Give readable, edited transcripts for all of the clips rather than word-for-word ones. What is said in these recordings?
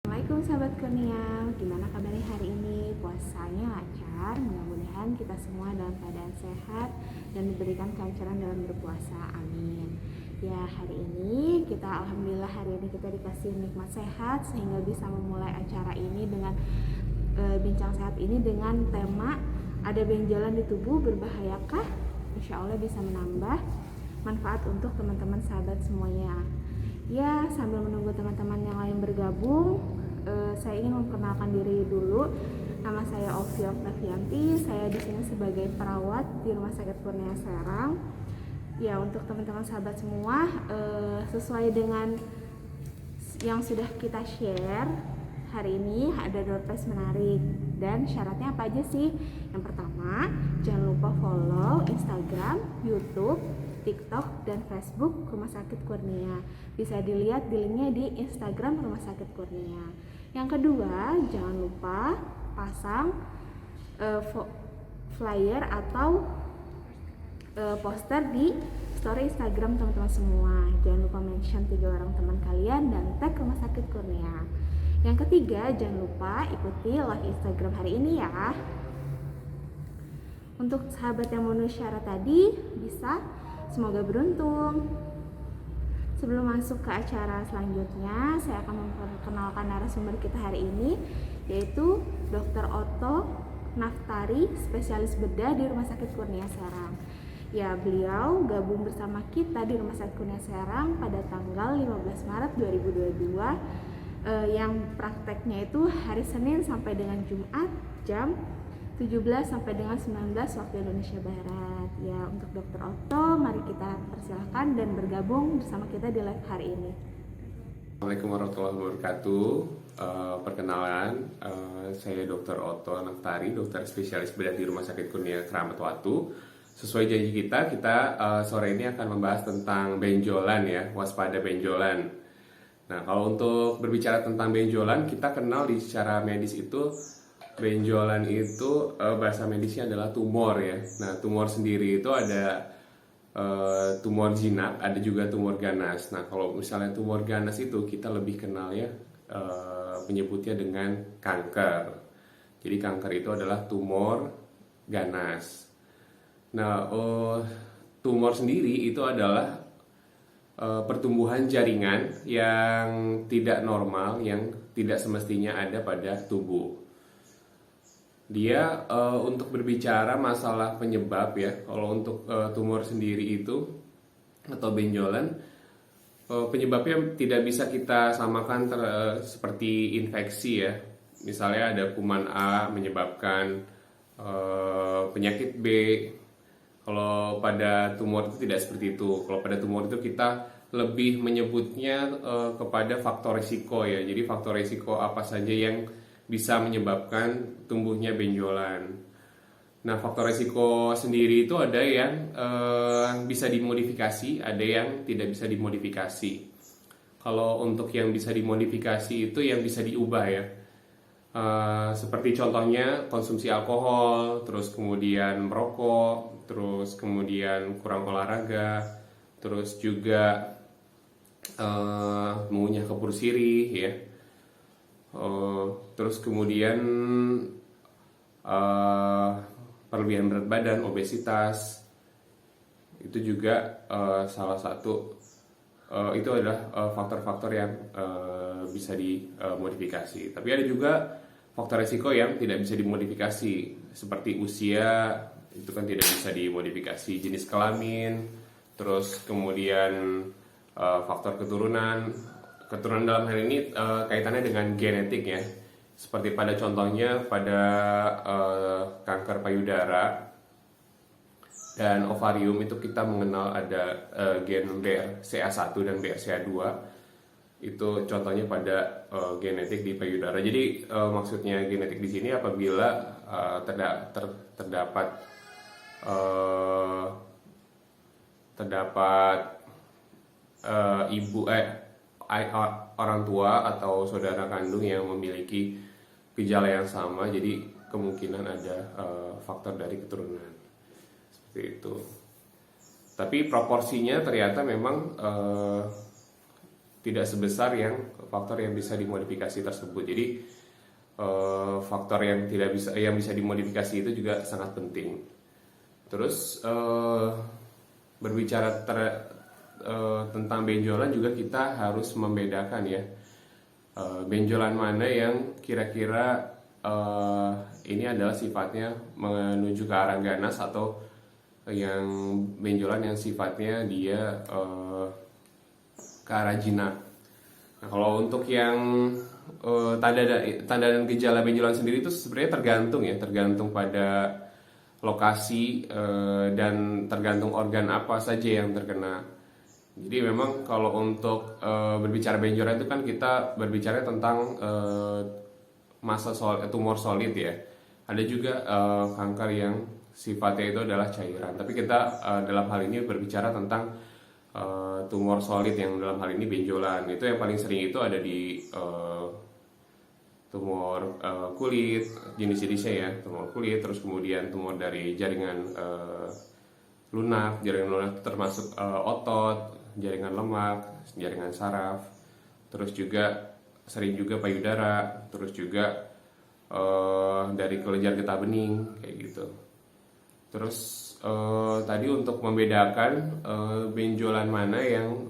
Assalamualaikum sahabat Kurnia, gimana kabarnya hari ini? Puasanya lancar, mudah-mudahan kita semua dalam keadaan sehat dan diberikan kelancaran dalam berpuasa, amin. Ya, hari ini kita alhamdulillah hari ini kita dikasih nikmat sehat sehingga bisa memulai acara ini dengan bincang sehat ini dengan tema ada benjolan di tubuh berbahayakah? Insya Allah bisa menambah manfaat untuk teman-teman sahabat semuanya. Ya, sambil menunggu teman-teman yang lain bergabung, saya ingin memperkenalkan diri dulu. Nama saya Ovi Oktavianti. Saya di sini sebagai perawat di Rumah Sakit Kurnia Serang. Ya, untuk teman-teman sahabat semua, sesuai dengan yang sudah kita share hari ini ada door prize menarik dan syaratnya apa aja sih? Yang pertama, jangan lupa follow Instagram, YouTube, TikTok, dan Facebook Rumah Sakit Kurnia. Bisa dilihat di linknya di Instagram Rumah Sakit Kurnia. Yang kedua, jangan lupa pasang flyer atau poster di story Instagram teman-teman semua. Jangan lupa mention 3 orang teman kalian dan tag Rumah Sakit Kurnia. Yang ketiga, jangan lupa ikuti live Instagram hari ini ya. Untuk sahabat yang memenuhi syarat tadi, bisa. Semoga beruntung. Sebelum masuk ke acara selanjutnya, saya akan memperkenalkan narasumber kita hari ini, yaitu Dr. Otto Naftari, spesialis bedah di Rumah Sakit Kurnia Serang. Ya, beliau gabung bersama kita di Rumah Sakit Kurnia Serang pada tanggal 15 Maret 2022, yang prakteknya itu hari Senin sampai dengan Jumat jam 17 sampai dengan 19 waktu Indonesia Barat. Ya, untuk Dr. Otto, mari kita persilahkan dan bergabung bersama kita di live hari ini. Assalamualaikum warahmatullahi wabarakatuh. Perkenalan, saya Dr. Otto Naftari, dokter spesialis bedah di Rumah Sakit Kurnia Keramat Watu. Sesuai janji kita sore ini akan membahas tentang benjolan ya, waspada benjolan. Nah, kalau untuk berbicara tentang benjolan, kita kenal secara medis itu benjolan itu bahasa medisnya adalah tumor ya. Nah, tumor sendiri itu ada tumor jinak, ada juga tumor ganas. Nah, kalau misalnya tumor ganas itu kita lebih kenal ya menyebutnya dengan kanker. Jadi kanker itu adalah tumor ganas. Nah, tumor sendiri itu adalah pertumbuhan jaringan yang tidak normal, yang tidak semestinya ada pada tubuh. Dia untuk berbicara masalah penyebab ya, kalau untuk tumor sendiri itu atau benjolan, penyebabnya tidak bisa kita samakan seperti infeksi ya. Misalnya ada kuman A menyebabkan penyakit B. Kalau pada tumor itu tidak seperti itu. Kalau pada tumor itu kita lebih menyebutnya kepada faktor risiko ya. Jadi faktor risiko apa saja yang bisa menyebabkan tumbuhnya benjolan. Nah, faktor risiko sendiri itu ada yang bisa dimodifikasi, ada yang tidak bisa dimodifikasi. Kalau untuk yang bisa dimodifikasi itu yang bisa diubah ya. Seperti contohnya konsumsi alkohol, terus kemudian merokok, terus kemudian kurang olahraga, terus juga mengunyah kapur sirih ya, terus kemudian perlebihan berat badan, obesitas, itu juga salah satu itu adalah faktor-faktor yang bisa dimodifikasi. Tapi ada juga faktor risiko yang tidak bisa dimodifikasi, seperti usia, itu kan tidak bisa dimodifikasi, jenis kelamin, terus kemudian faktor keturunan. Keturunan dalam hal ini kaitannya dengan genetik ya, seperti pada contohnya pada kanker payudara dan ovarium itu kita mengenal ada gen BRCA1 dan BRCA2. Itu contohnya pada genetik di payudara. Jadi maksudnya genetik di sini apabila terdapat orang tua atau saudara kandung yang memiliki gejala yang sama, jadi kemungkinan ada faktor dari keturunan seperti itu. Tapi proporsinya ternyata memang tidak sebesar yang faktor yang bisa dimodifikasi tersebut. Jadi faktor yang bisa dimodifikasi itu juga sangat penting. Terus berbicara tentang benjolan juga kita harus membedakan ya, benjolan mana yang kira-kira ini adalah sifatnya menuju ke arah ganas, atau yang benjolan yang sifatnya dia ke arah jinak. Nah, kalau untuk yang tanda dan gejala benjolan sendiri itu sebenarnya tergantung pada lokasi dan tergantung organ apa saja yang terkena. Jadi memang kalau untuk berbicara benjolan itu kan kita berbicara tentang tumor solid ya. Ada juga kanker yang sifatnya itu adalah cairan. Tapi kita dalam hal ini berbicara tentang tumor solid, yang dalam hal ini benjolan. Itu yang paling sering itu ada di tumor kulit, jenis-jenisnya ya, tumor kulit, terus kemudian tumor dari jaringan lunak itu termasuk otot, jaringan lemak, jaringan saraf, terus juga sering juga payudara, terus juga dari kelenjar getah bening kayak gitu. Terus tadi untuk membedakan benjolan mana yang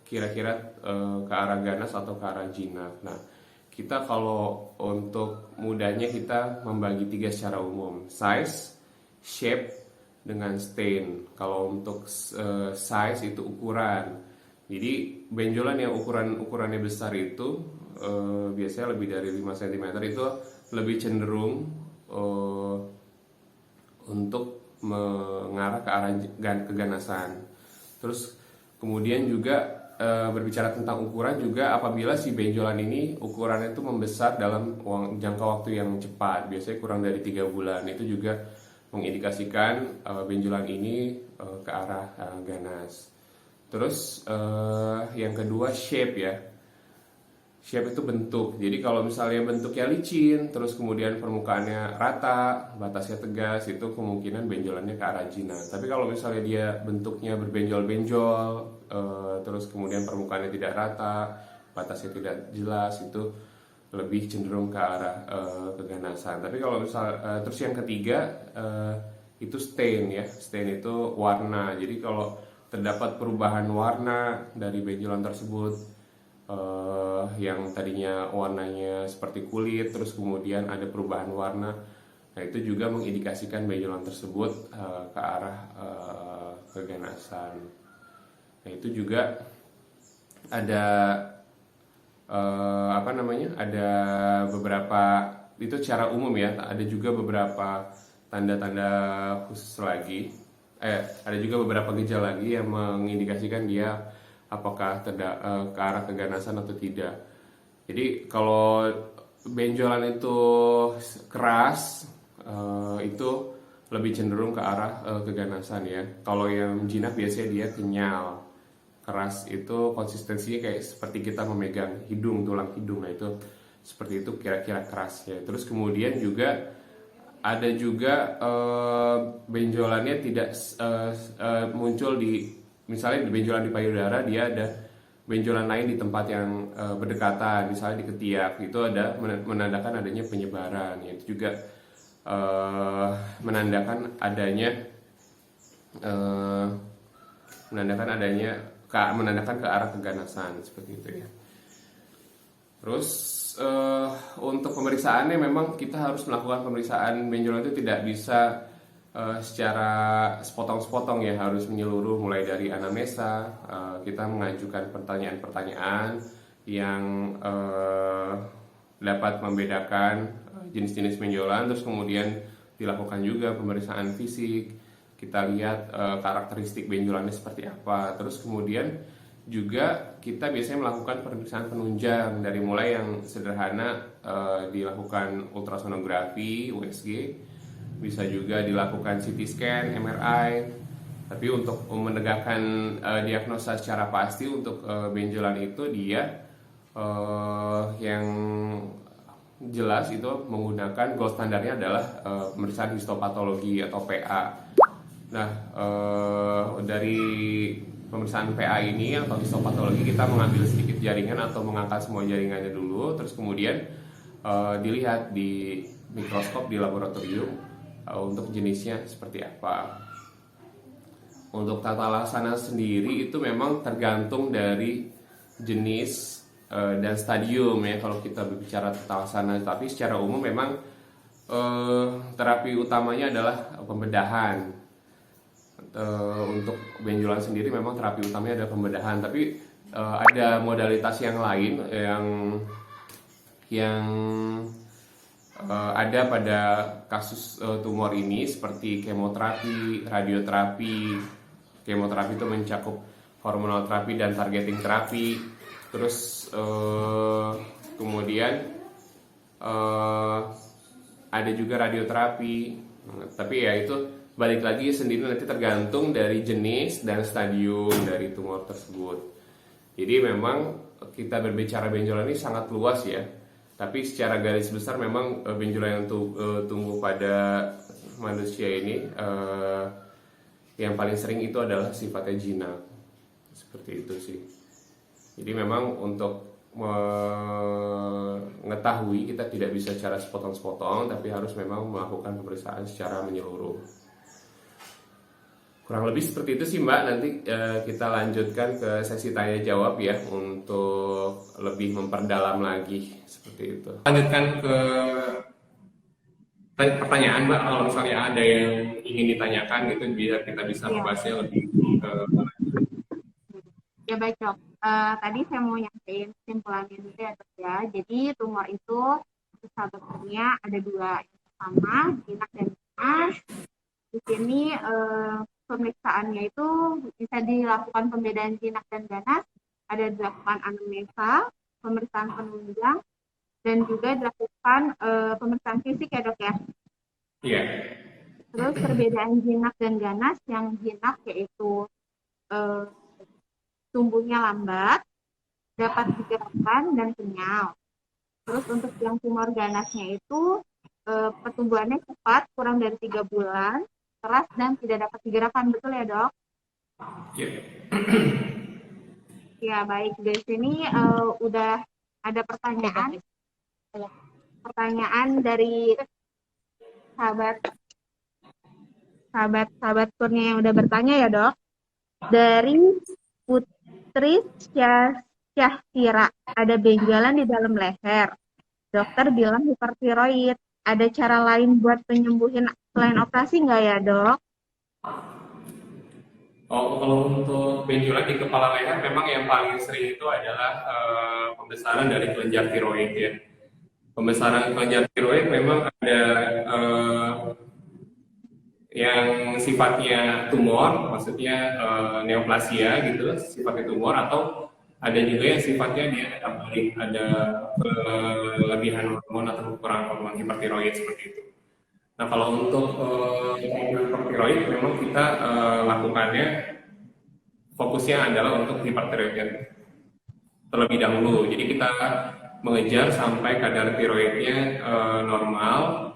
kira-kira ke arah ganas atau ke arah jinak. Nah, kita kalau untuk mudahnya kita membagi 3 secara umum: size, shape, dengan stain. Kalau untuk size itu ukuran. Jadi benjolan yang ukurannya besar itu biasanya lebih dari 5 cm itu lebih cenderung untuk mengarah ke arah keganasan. Terus kemudian juga berbicara tentang ukuran juga, apabila si benjolan ini ukurannya itu membesar dalam jangka waktu yang cepat, biasanya kurang dari 3 bulan, itu juga mengindikasikan benjolan ini ke arah ganas. Terus yang kedua shape ya. Shape itu bentuk. Jadi kalau misalnya bentuknya licin, terus kemudian permukaannya rata, batasnya tegas, itu kemungkinan benjolannya ke arah jinak. Tapi kalau misalnya dia bentuknya berbenjol-benjol, terus kemudian permukaannya tidak rata, batasnya tidak jelas, itu lebih cenderung ke arah keganasan. Tapi kalau terus yang ketiga itu stain ya. Stain itu warna. Jadi kalau terdapat perubahan warna dari benjolan tersebut, yang tadinya warnanya seperti kulit, terus kemudian ada perubahan warna, nah itu juga mengindikasikan benjolan tersebut ke arah keganasan. Nah itu juga ada ada beberapa, itu secara umum ya. Ada juga beberapa tanda-tanda khusus lagi, ada juga beberapa gejala lagi yang mengindikasikan dia apakah ke arah keganasan atau tidak. Jadi kalau benjolan itu keras, itu lebih cenderung ke arah keganasan ya. Kalau yang jinak biasanya dia kenyal. Keras itu konsistensinya kayak seperti kita memegang tulang hidung. Nah itu seperti itu kira-kira keras ya. Terus kemudian juga ada juga benjolannya tidak muncul di, misalnya di benjolan di payudara, dia ada benjolan lain di tempat yang berdekatan, misalnya di ketiak, itu ada menandakan adanya penyebaran. Itu juga menandakan ke arah keganasan seperti itu ya. Terus untuk pemeriksaannya memang kita harus melakukan pemeriksaan benjolan itu tidak bisa secara sepotong-sepotong ya, harus menyeluruh mulai dari anamnesa. Kita mengajukan pertanyaan-pertanyaan yang dapat membedakan jenis-jenis benjolan, terus kemudian dilakukan juga pemeriksaan fisik. Kita lihat karakteristik benjolannya seperti apa. Terus kemudian juga kita biasanya melakukan pemeriksaan penunjang, dari mulai yang sederhana dilakukan ultrasonografi, USG, bisa juga dilakukan CT scan, MRI. Tapi untuk menegakkan diagnosa secara pasti untuk benjolan itu, dia yang jelas itu menggunakan gold standarnya adalah pemeriksaan histopatologi atau PA. Nah, dari pemeriksaan PA ini atau histopatologi, kita mengambil sedikit jaringan atau mengangkat semua jaringannya dulu, terus kemudian dilihat di mikroskop di laboratorium untuk jenisnya seperti apa. Untuk tata laksana sendiri itu memang tergantung dari jenis dan stadium ya kalau kita berbicara tata laksana. Tapi secara umum memang terapi utamanya adalah pembedahan. Untuk benjolan sendiri memang terapi utamanya adalah pembedahan. Tapi ada modalitas yang lain yang ada pada kasus tumor ini seperti kemoterapi, radioterapi. Kemoterapi itu mencakup hormonal terapi dan targeting terapi. Terus kemudian ada juga radioterapi. Tapi ya itu balik lagi sendiri nanti tergantung dari jenis dan stadium dari tumor tersebut. Jadi memang kita berbicara benjolan ini sangat luas ya. Tapi secara garis besar memang benjolan yang tumbuh pada manusia ini yang paling sering itu adalah sifatnya jinak. Seperti itu sih. Jadi memang untuk mengetahui kita tidak bisa secara sepotong-sepotong, tapi harus memang melakukan pemeriksaan secara menyeluruh. Kurang lebih seperti itu sih Mbak. Nanti kita lanjutkan ke sesi tanya jawab ya untuk lebih memperdalam lagi seperti itu. Lanjutkan ke pertanyaan Mbak, kalau misalnya ada yang ingin ditanyakan gitu biar kita bisa membahasnya lebih Ya baik dok, tadi saya mau nyampein kesimpulannya dulu ya dok ya. Jadi tumor itu besarnya ada dua, yang pertama jinak dan ganas. Di sini pemeriksaannya itu bisa dilakukan pembedaan jinak dan ganas, ada dilakukan anamnesa, pemeriksaan penunjang, dan juga dilakukan pemeriksaan fisik ya dok ya. Iya. Terus perbedaan jinak dan ganas, yang jinak yaitu tumbuhnya lambat, dapat digerakkan dan kenyal. Terus untuk yang tumor ganasnya itu pertumbuhannya cepat, kurang dari 3 bulan, keras dan tidak dapat digerakkan, betul ya dok? Iya. Ya baik, di sini udah ada pertanyaan dari sahabat Kurnia yang udah bertanya ya dok. Dari Putri Syahsira, ada benjolan di dalam leher. Dokter bilang hipertiroid. Ada cara lain buat penyembuhin selain operasi nggak ya dok? Oh, kalau untuk benjolan di kepala leher memang yang paling sering itu adalah pembesaran dari kelenjar tiroid ya. Pembesaran kelenjar tiroid memang ada yang sifatnya tumor, maksudnya neoplasia gitu, sifatnya tumor, atau ada juga yang sifatnya dia ada kelebihan hormon atau kekurangan hormon hipertiroid seperti itu. Nah kalau untuk hipertiroid memang kita lakukannya fokusnya adalah untuk hipertiroidnya terlebih dahulu. Jadi kita mengejar sampai kadar tiroidnya normal.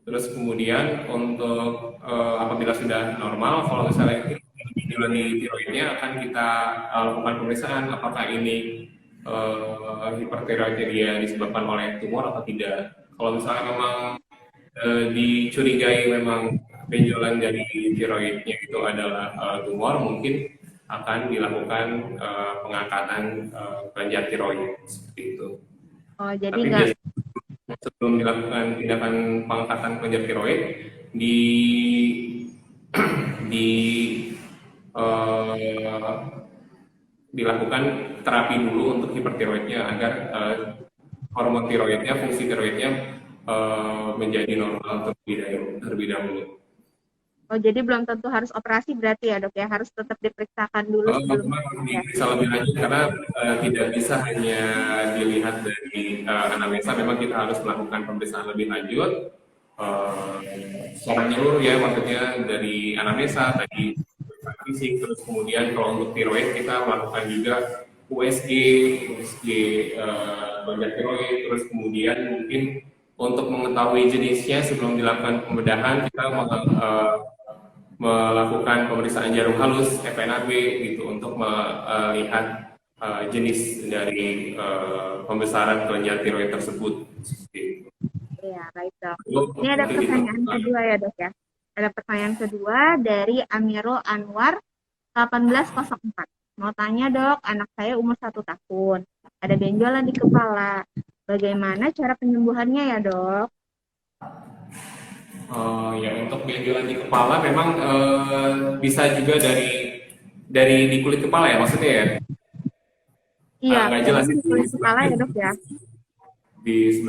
Terus kemudian untuk apabila sudah normal, kalau misalnya benjolan di tiroidnya akan kita lakukan pemeriksaan apakah ini hipertiroidnya dia disebabkan oleh tumor atau tidak. Kalau misalnya memang dicurigai memang benjolan dari tiroidnya itu adalah tumor, mungkin akan dilakukan pengangkatan kelenjar tiroid seperti itu. Oh, jadi nggak sebelum dilakukan tindakan pengangkatan kelenjar tiroid dilakukan terapi dulu untuk hipertiroidnya agar hormon tiroidnya, fungsi tiroidnya menjadi normal terlebih dahulu. Oh, jadi belum tentu harus operasi berarti ya dok ya, harus tetap diperiksakan dulu sebelum diperiksa lebih lanjut karena tidak bisa hanya dilihat dari anamnesa, memang kita harus melakukan pemeriksaan lebih lanjut secara menyeluruh ya, maksudnya dari anamnesa tadi fisik, terus kemudian kalau untuk tiroid kita melakukan juga USG kelenjar tiroid, terus kemudian mungkin untuk mengetahui jenisnya sebelum dilakukan pembedahan kita melakukan pemeriksaan jarum halus FNAB gitu untuk melihat jenis dari pembesaran kelenjar tiroid tersebut. Gitu. Iya, baik dok. Itu Ini ada mungkin itu. pertanyaan kedua ya dok ya. Ada pertanyaan kedua dari Amirul Anwar 1804. Mau tanya dok, anak saya umur 1 tahun. Ada benjolan di kepala. Bagaimana cara penyembuhannya ya dok? Ya untuk benjolan di kepala memang bisa juga dari di kulit kepala ya maksudnya ya. Iya, Nggak jelas kayaknya di di kulit sebelah kepala ya dok ya.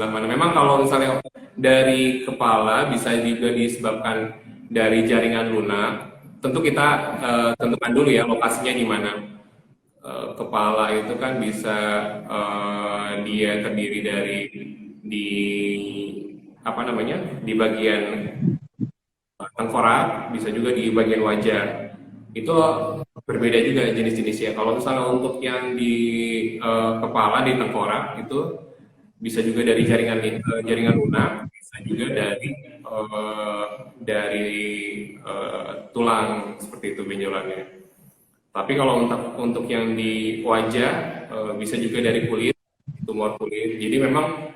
mana. Memang kalau misalnya dari kepala bisa juga disebabkan dari jaringan lunak. Tentu kita tentukan dulu ya lokasinya di mana. Kepala itu kan bisa dia terdiri dari di apa namanya di bagian tengkorak, bisa juga di bagian wajah. Itu berbeda juga jenis-jenisnya. Kalau misalnya untuk yang di kepala di tengkorak itu bisa juga dari jaringan lunak, bisa juga tulang seperti itu benjolannya. Tapi kalau untuk yang di wajah bisa juga dari kulit, tumor kulit. Jadi memang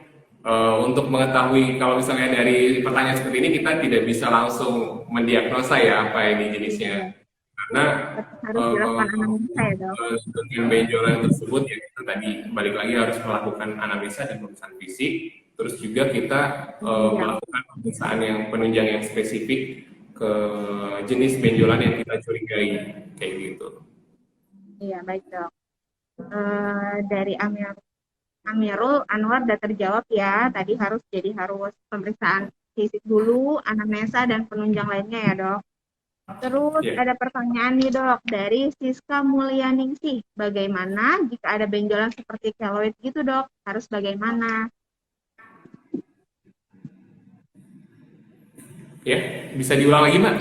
untuk mengetahui kalau misalnya dari pertanyaan seperti ini kita tidak bisa langsung mendiagnosa ya apa ini Iya, jenisnya. Karena tetap harus dilakukan anamnesa ya dok. dengan benjolan tersebut ya kita tadi balik lagi harus melakukan analisa dan pemeriksaan fisik. Terus juga kita Iya, melakukan pemeriksaan yang penunjang yang spesifik ke jenis benjolan yang kita curigai kayak gitu. iya baik dok. Dari Amirul Anwar udah terjawab ya. Tadi harus pemeriksaan fisik dulu, anamnesa dan penunjang lainnya ya dok. Terus Ya. ada pertanyaan nih dok dari Siska Mulyaningsih. Bagaimana jika ada benjolan seperti keloid gitu dok? Harus bagaimana? Ya, bisa diulang lagi, Mbak?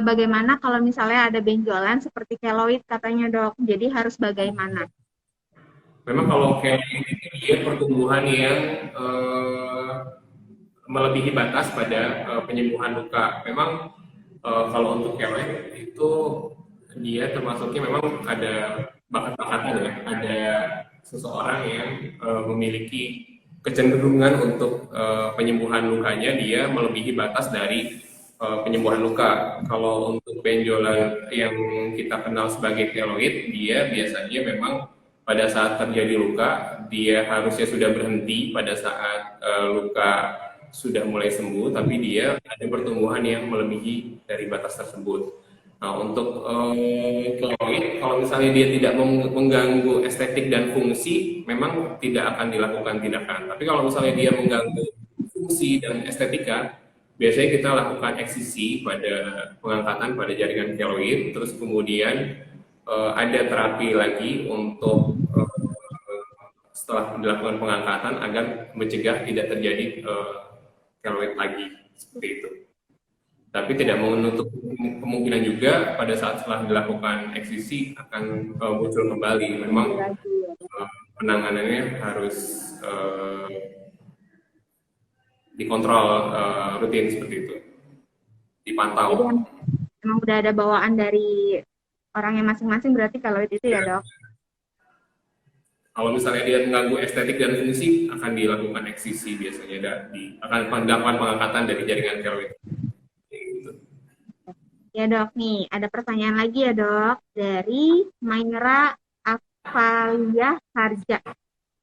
Bagaimana kalau misalnya ada benjolan seperti keloid katanya dok? Jadi harus bagaimana? Memang kalau kayak ini dia pertumbuhan yang melebihi batas pada penyembuhan luka. Memang kalau untuk keloid itu dia termasuknya memang ada bakat-bakatan ya, ada seseorang yang memiliki kecenderungan untuk penyembuhan lukanya dia melebihi batas dari penyembuhan luka. Kalau untuk benjolan yang kita kenal sebagai keloid, dia biasanya memang pada saat terjadi luka, dia harusnya sudah berhenti pada saat luka sudah mulai sembuh, tapi dia ada pertumbuhan yang melebihi dari batas tersebut. Nah, untuk keloid, kalau misalnya dia tidak mengganggu estetik dan fungsi, memang tidak akan dilakukan tindakan. Tapi kalau misalnya dia mengganggu fungsi dan estetika, biasanya kita lakukan eksisi pada pengangkatan pada jaringan keloid, terus kemudian ada terapi lagi untuk setelah dilakukan pengangkatan agar mencegah tidak terjadi keloid lagi seperti itu. Tapi tidak menutup kemungkinan juga pada saat setelah dilakukan eksisi akan muncul kembali. Memang penanganannya harus dikontrol rutin seperti itu, dipantau. Jadi emang udah ada bawaan dari orangnya masing-masing berarti keloid itu ya dok? Kalau misalnya dia mengganggu estetik dan fungsi, akan dilakukan eksisi biasanya akan dilakukan pengangkatan dari jaringan keloid. Gitu. Ya dok, nih ada pertanyaan lagi ya dok dari Maira Avalia Harja.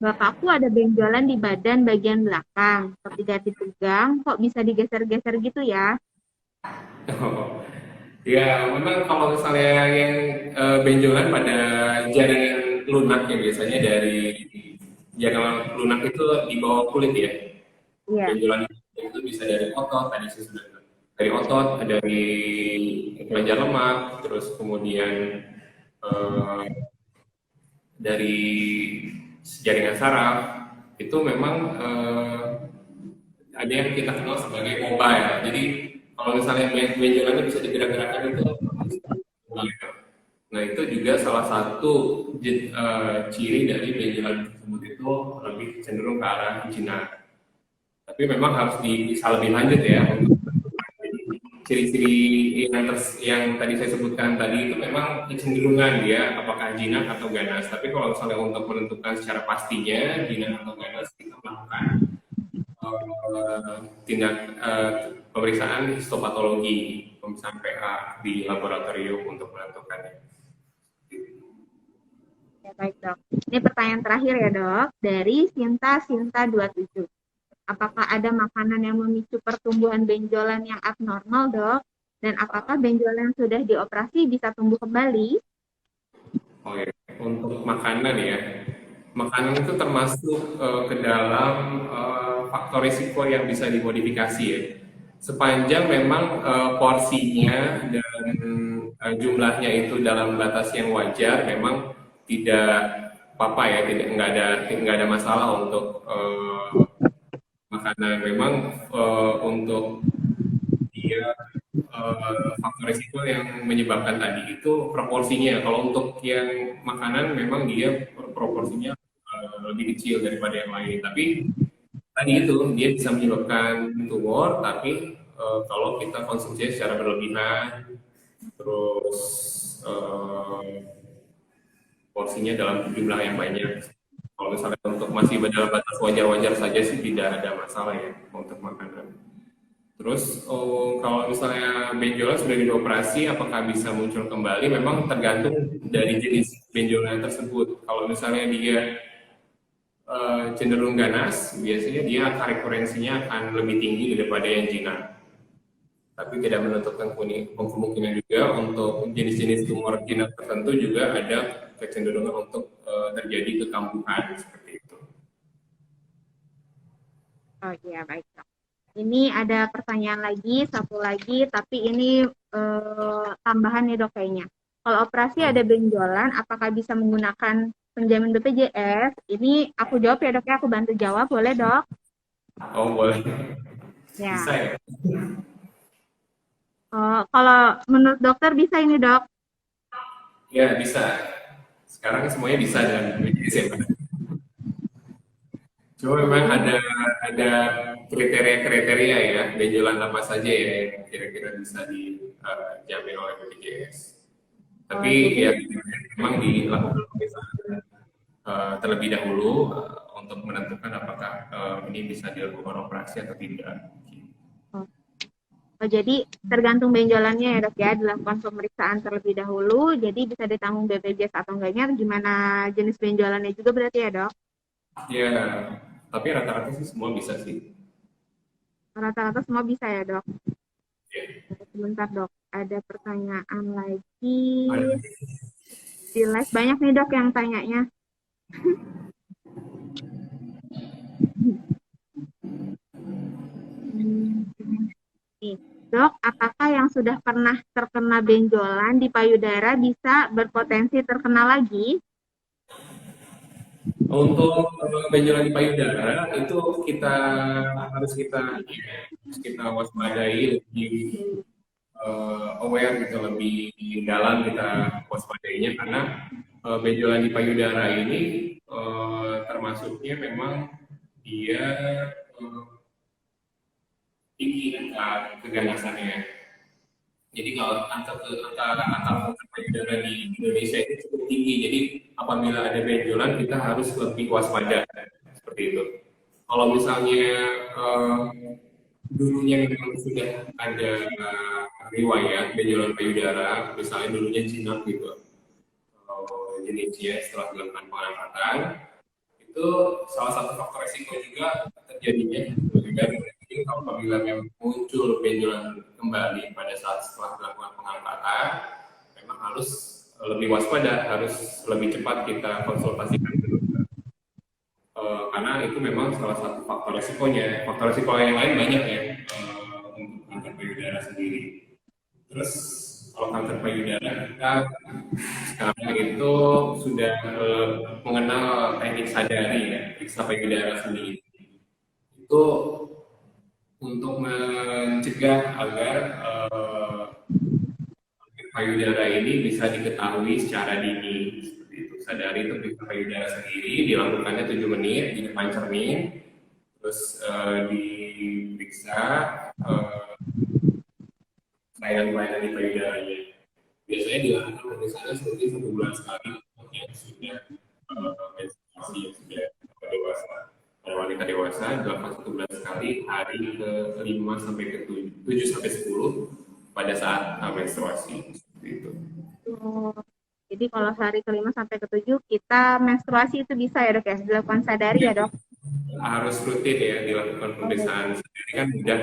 Bapakku ada benjolan di badan bagian belakang, ketika dipegang kok bisa digeser-geser gitu ya? Ya, memang kalau misalnya yang benjolan pada jaringan lunak ya biasanya dari jaringan lunak itu di bawah kulit ya. Iya. Benjolan itu bisa dari otot, tadi saya sudah bilang. Dari otot, dari kelenjar lemak, terus kemudian eh, dari jaringan saraf, itu memang ada yang kita kenal sebagai mobile. Jadi kalau misalnya benjolannya bisa digerak-gerakkan itu mobile. Nah itu juga salah satu ciri dari benjolan tersebut itu lebih cenderung ke arah jinak. Tapi memang harus diperiksa lebih lanjut ya untuk ciri-ciri yang tadi saya sebutkan tadi itu memang kecenderungan dia apakah jinak atau ganas. Tapi kalau misalnya untuk menentukan secara pastinya jinak atau ganas, kita melakukan tindak pemeriksaan histopatologi pemeriksaan pH di laboratorium untuk menentukannya. Ya, baik dok. Ini pertanyaan terakhir ya dok, dari Sinta 27. Apakah ada makanan yang memicu pertumbuhan benjolan yang abnormal dok? Dan apakah benjolan yang sudah dioperasi bisa tumbuh kembali? Oh ya, untuk makanan ya, makanan itu termasuk ke dalam faktor risiko yang bisa dimodifikasi ya. Sepanjang memang porsinya dan jumlahnya itu dalam batas yang wajar, memang tidak apa-apa ya, nggak ada masalah untuk makanan. Memang untuk dia faktor risiko yang menyebabkan tadi itu proporsinya. Kalau untuk yang makanan memang dia proporsinya lebih kecil daripada yang lain. Tapi tadi itu dia bisa menyebabkan tumor. Tapi kalau kita konsumsi secara berlebihan, terus porsinya dalam jumlah yang banyak. Kalau misalnya untuk masih dalam batas wajar-wajar saja sih tidak ada masalah ya untuk makanan. Terus kalau misalnya benjolan sudah dioperasi, apakah bisa muncul kembali? Memang tergantung dari jenis benjolan tersebut. Kalau misalnya dia cenderung ganas, biasanya dia angka rekurensinya akan lebih tinggi daripada yang jinak. Tapi tidak menentukan kemungkinan juga untuk jenis-jenis tumor jinak tertentu juga ada kecenderungan untuk terjadi kekambuhan seperti itu. Oh iya, baik dok. Ini ada pertanyaan lagi, satu lagi, tapi ini tambahan nih dok kayaknya. Kalau operasi ada benjolan, apakah bisa menggunakan penjamin BPJS? Ini aku jawab ya dok ya, aku bantu jawab, boleh dok? Oh boleh, Ya. bisa ya? Kalau menurut dokter bisa ini dok? Ya bisa. Sekarang semuanya bisa dengan BPJS ya, Pak. Cuma memang ada kriteria-kriteria ya, benjolan apa saja ya yang kira-kira bisa dijamin oleh BPJS. Tapi ya memang dilakukan pemeriksaan terlebih dahulu untuk menentukan apakah ini bisa dilakukan operasi atau tidak. Jadi tergantung benjolannya ya dok ya, dilakukan pemeriksaan terlebih dahulu, jadi bisa ditanggung BPJS atau enggaknya, gimana jenis benjolannya juga berarti ya dok? Ya, tapi rata-rata sih semua bisa sih. Rata-rata semua bisa ya dok? Ya. Sebentar dok, ada pertanyaan lagi. Ada. Di live banyak nih dok yang tanyanya. Dok, apakah yang sudah pernah terkena benjolan di payudara bisa berpotensi terkena lagi? Untuk benjolan di payudara itu harus kita waspadai, lebih aware gitu, lebih dalam kita waspadainya karena benjolan di payudara ini termasuknya memang dia tinggi angka keganasannya. Jadi kalau angka kanker payudara di Indonesia itu cukup tinggi. Jadi apabila ada benjolan kita harus lebih waspada seperti itu. Kalau misalnya dulunya memang sudah ada riwayat benjolan payudara, misalnya dulunya jinak gitu, jenisnya setelah dilakukan pengangkatan, itu salah satu faktor resiko juga terjadinya jadi apabila memang muncul benjolan kembali pada saat setelah dilakukan pengangkatan, memang harus lebih waspada, harus lebih cepat kita konsultasikan ke dokter. Karena itu memang salah satu faktor resikonya. Faktor resiko yang lain banyak ya untuk kanker payudara sendiri. Terus kalau kanker payudara kita sekarang itu sudah mengenal teknik sadari ya, periksa payudara sendiri. Itu untuk mencegah agar payudara ini bisa diketahui secara dini. Seperti itu. Sadari itu periksa payudara sendiri, dilakukannya 7 menit di depan cermin, terus diperiksa kelainan-kelainan di payudaranya. Biasanya dilakukan pemeriksaannya seperti 1 bulan sekali untuk yang sudah menstruasi yang sudah dewasa. Pada wanita dewasa dilakukan 1 bulan sekali hari ke-5 sampai ke-7 sampai 10 pada saat menstruasi seperti itu. Oh, jadi kalau hari kelima sampai ketujuh kita menstruasi itu bisa ya dok ya, dilakukan sadari ya dok? Harus rutin ya dilakukan Oh, pemeriksaan sendiri kan udah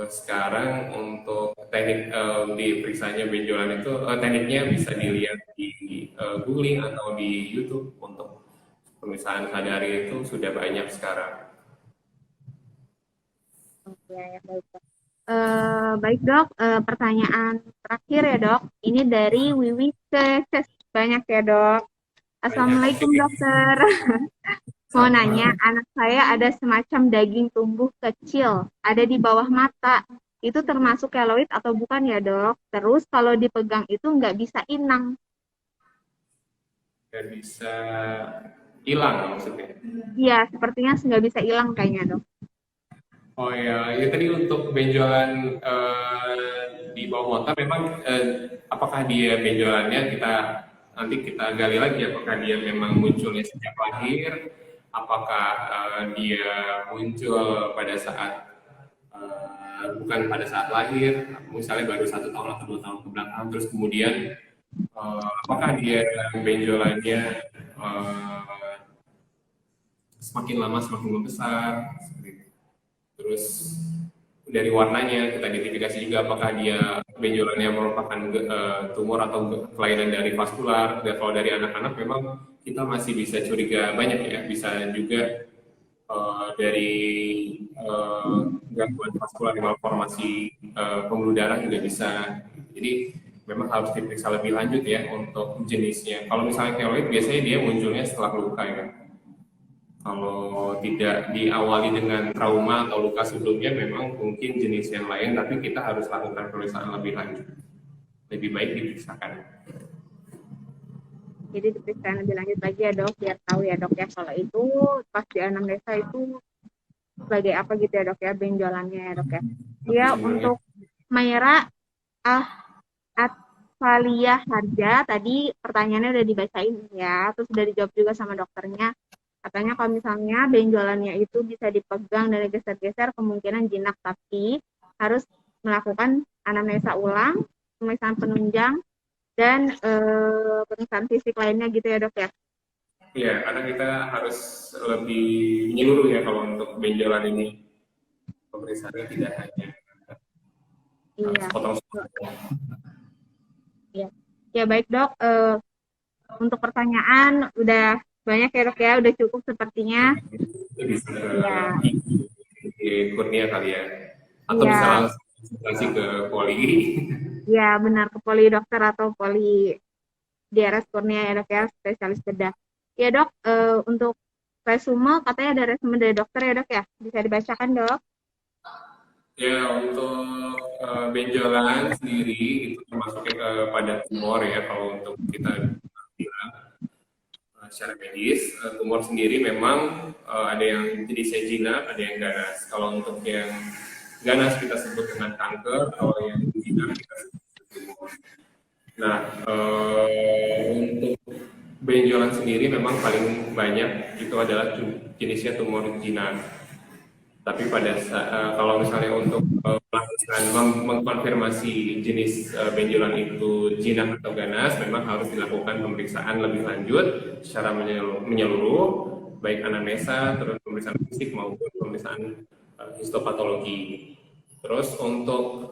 sekarang untuk teknik di periksanya benjolan itu tekniknya bisa dilihat di googling atau di YouTube untuk pemeriksaan sadari itu sudah banyak sekarang. ya, ya baik dok. Baik dok, pertanyaan terakhir ya dok. Ini dari Wiwi Ses. Banyak ya dok. Banyak. Assalamualaikum dokter. Mau nanya, Sama. anak saya ada semacam daging tumbuh kecil, ada di bawah mata. Itu termasuk keloid atau bukan ya dok? Terus kalau dipegang itu nggak bisa inang. Dan bisa hilang maksudnya. Iya, sepertinya nggak bisa hilang kayaknya dok. Oh ya, ya tadi untuk benjolan di bawah motor memang apakah dia benjolannya nanti kita gali lagi apakah dia memang munculnya sejak lahir, apakah dia muncul pada saat bukan pada saat lahir, misalnya baru 1 tahun atau 2 tahun ke belakang, terus kemudian apakah dia benjolannya uh, semakin lama semakin membesar, seperti itu. Terus dari warnanya kita identifikasi juga apakah dia benjolannya merupakan tumor atau kelainan dari vaskular. Dan kalau dari anak-anak memang kita masih bisa curiga banyak ya, bisa juga dari gangguan vaskular malformasi pembuluh darah juga bisa. Jadi memang harus diperiksa lebih lanjut ya untuk jenisnya. Kalau misalnya keloid biasanya dia munculnya setelah luka ya. Kalau tidak diawali dengan trauma atau luka sebelumnya, memang mungkin jenis yang lain, tapi kita harus lakukan pemeriksaan lebih lanjut. Lebih baik diperiksakan. Jadi diperiksa lebih lanjut lagi ya dok, biar tahu ya dok ya kalau itu pas di anamnesa itu sebagai apa gitu ya dok ya, benjolannya ya dok ya. Ya untuk Maira Atfalia Harja tadi pertanyaannya udah dibacain ya, terus udah dijawab juga sama dokternya. Katanya kalau misalnya benjolannya itu bisa dipegang dan geser-geser kemungkinan jinak, tapi harus melakukan anamnesa ulang, pemeriksaan penunjang, dan pemeriksaan fisik lainnya gitu ya dok ya? Iya, karena kita harus lebih menyeluruh ya kalau untuk benjolan ini. Pemeriksaannya tidak hanya Iya. potong-potong. Ya, ya baik dok. Untuk pertanyaan udah banyak ya dok ya, udah cukup sepertinya. Bisa Ya, di Kurnia kali ya. Atau bisa ya, langsung konsultasi ke poli. ya benar ke poli dokter atau poli DRS Kurnia ya dok ya, spesialis bedah. Ya dok, untuk resume katanya ada resume dari dokter ya dok ya, bisa dibacakan dok. Ya, untuk benjolan sendiri itu termasuknya pada tumor ya kalau untuk kita bilang secara medis. Tumor sendiri memang ada yang jenisnya jinak, ada yang ganas. Kalau untuk yang ganas kita sebut dengan kanker, kalau yang jinak kita sebut tumor. Nah, untuk benjolan sendiri memang paling banyak itu adalah jenisnya tumor jinak. Tapi kalau misalnya untuk melakukan mengkonfirmasi jenis benjolan itu jinak atau ganas, memang harus dilakukan pemeriksaan lebih lanjut secara menyeluruh, baik anamnesa, terus pemeriksaan fisik maupun pemeriksaan histopatologi. Terus untuk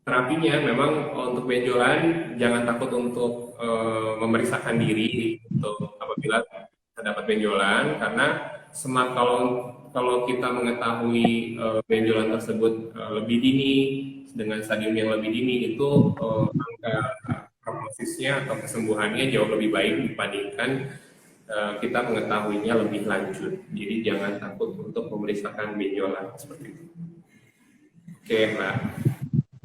terapinya memang untuk benjolan jangan takut untuk memeriksakan diri untuk apabila terdapat benjolan karena kalau kita mengetahui benjolan tersebut lebih dini dengan stadium yang lebih dini itu angka prognosisnya atau kesembuhannya jauh lebih baik dibandingkan kita mengetahuinya lebih lanjut. Jadi jangan takut untuk memeriksakan benjolan seperti itu. Oke, Mbak.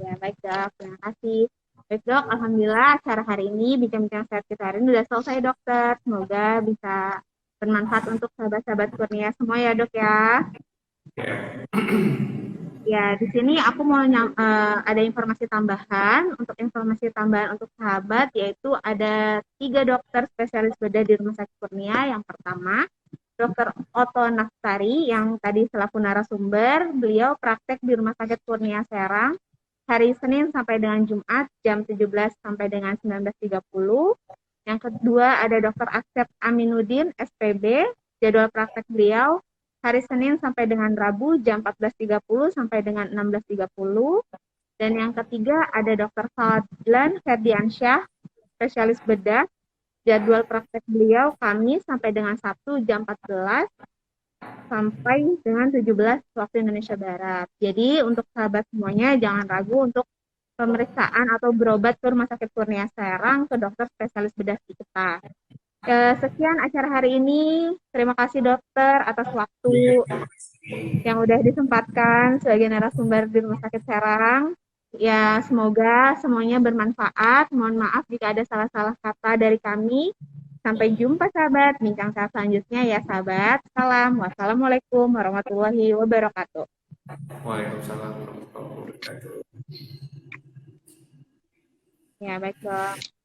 Ya baik dok, terima kasih. Baik dok, alhamdulillah acara hari ini bincang-bincang sehat kita hari ini udah selesai dokter. Semoga bisa bermanfaat untuk sahabat-sahabat Kurnia semua ya dok ya. Ya. Ya, di sini aku mau ada informasi tambahan. Untuk informasi tambahan untuk sahabat, yaitu ada 3 dokter spesialis bedah di Rumah Sakit Kurnia. Yang pertama, Dokter Oto Naftari, yang tadi selaku narasumber. Beliau praktek di Rumah Sakit Kurnia Serang hari Senin sampai dengan Jumat jam 17 sampai dengan 19.30. Yang kedua ada Dr. Asep Aminuddin, SPB. Jadwal praktek beliau hari Senin sampai dengan Rabu jam 14.30 sampai dengan 16.30. Dan yang ketiga ada Dr. Fadlan Ferdiansyah, spesialis bedah. Jadwal praktek beliau Kamis sampai dengan Sabtu jam 14 sampai dengan 17 waktu Indonesia Barat. Jadi untuk sahabat semuanya jangan ragu untuk pemeriksaan atau berobat ke Rumah Sakit Kurnia Serang ke dokter spesialis bedah kita. Sekian acara hari ini. Terima kasih dokter atas Iya, waktu terima kasih. yang udah disempatkan sebagai narasumber di Rumah Sakit Serang. Ya, semoga semuanya bermanfaat. Mohon maaf jika ada salah-salah kata dari kami. Sampai jumpa sahabat, bincang saat selanjutnya ya sahabat. Salam, wassalamualaikum warahmatullahi wabarakatuh. Waalaikumsalam warahmatullahi wabarakatuh. Ya, baik dong.